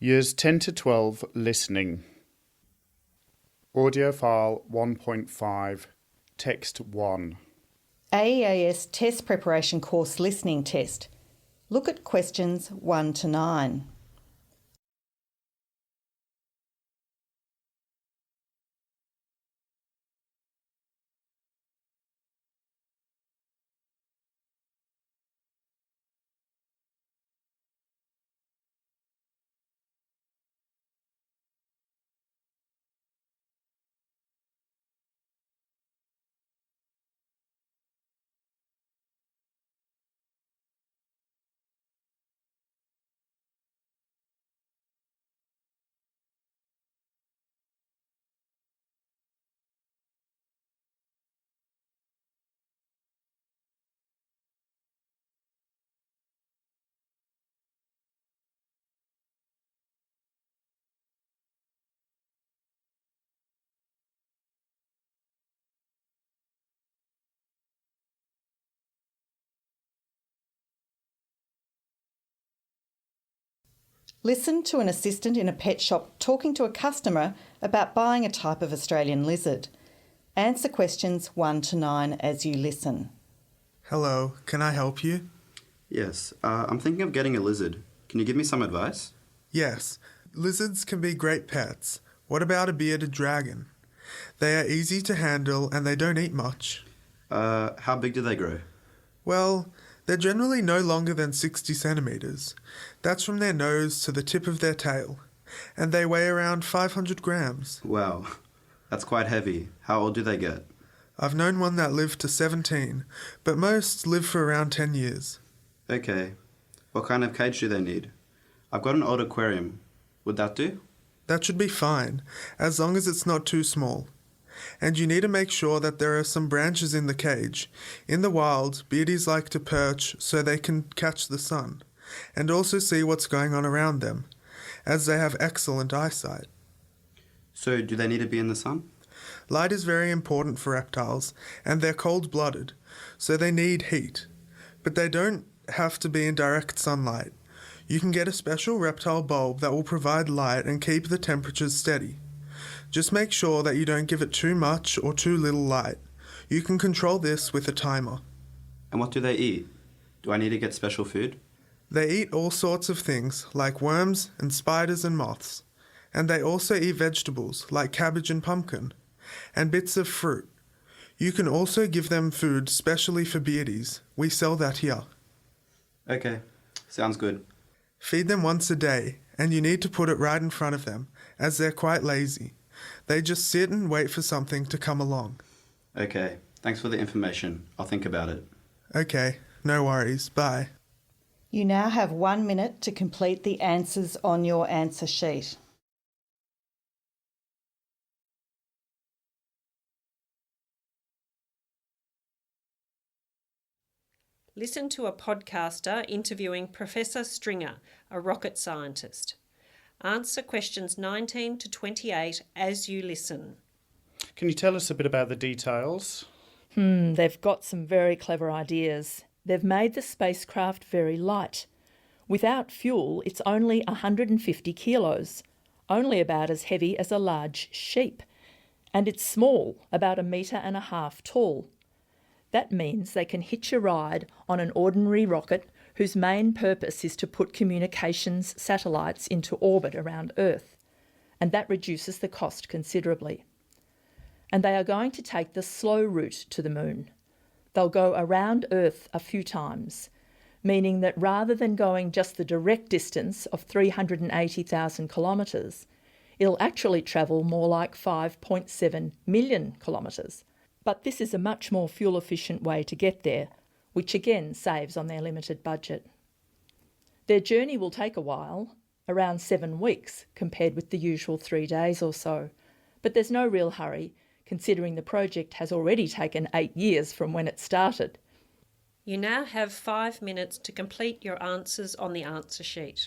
Years 10 to 12 listening. Audio file 1.5, text 1. AEAS Test Preparation Course Listening Test. Look at questions 1 to 9. Listen to an assistant in a pet shop talking to a customer about buying a type of Australian lizard. Answer questions 1 to 9 as you listen. Hello, can I help you? Yes, I'm thinking of getting a lizard. Can you give me some advice? Yes, lizards can be great pets. What about a bearded dragon? They are easy to handle and they don't eat much. How big do they grow? Well, they're generally no longer than 60 centimetres. That's from their nose to the tip of their tail. And they weigh around 500 grams. Wow, that's quite heavy. How old do they get? I've known one that lived to 17, but most live for around 10 years. Okay. What kind of cage do they need? I've got an old aquarium. Would that do? That should be fine, as long as it's not too small. And you need to make sure that there are some branches in the cage. In the wild, beardies like to perch so they can catch the sun, and also see what's going on around them, as they have excellent eyesight. So, do they need to be in the sun? Light is very important for reptiles, and they're cold-blooded, so they need heat. But they don't have to be in direct sunlight. You can get a special reptile bulb that will provide light and keep the temperatures steady. Just make sure that you don't give it too much or too little light. You can control this with a timer. And what do they eat? Do I need to get special food? They eat all sorts of things, like worms and spiders and moths. And they also eat vegetables, like cabbage and pumpkin, and bits of fruit. You can also give them food specially for beardies. We sell that here. Okay, sounds good. Feed them once a day, and you need to put it right in front of them, as they're quite lazy. They just sit and wait for something to come along. Okay, thanks for the information. I'll think about it. Okay, no worries. Bye. You now have 1 minute to complete the answers on your answer sheet. Listen to a podcaster interviewing Professor Stringer, a rocket scientist. Answer questions 19 to 28 as you listen. Can you tell us a bit about the details? They've got some very clever ideas. They've made the spacecraft very light. Without fuel, it's only 150 kilos, only about as heavy as a large sheep. And it's small, about 1.5 meters tall. That means they can hitch a ride on an ordinary rocket whose main purpose is to put communications satellites into orbit around Earth, and that reduces the cost considerably. And they are going to take the slow route to the moon. They'll go around Earth a few times, meaning that rather than going just the direct distance of 380,000 kilometres, it'll actually travel more like 5.7 million kilometres. But this is a much more fuel-efficient way to get there, which again saves on their limited budget. Their journey will take a while, around 7 weeks, compared with the usual 3 days or so. But there's no real hurry, considering the project has already taken 8 years from when it started. You now have 5 minutes to complete your answers on the answer sheet.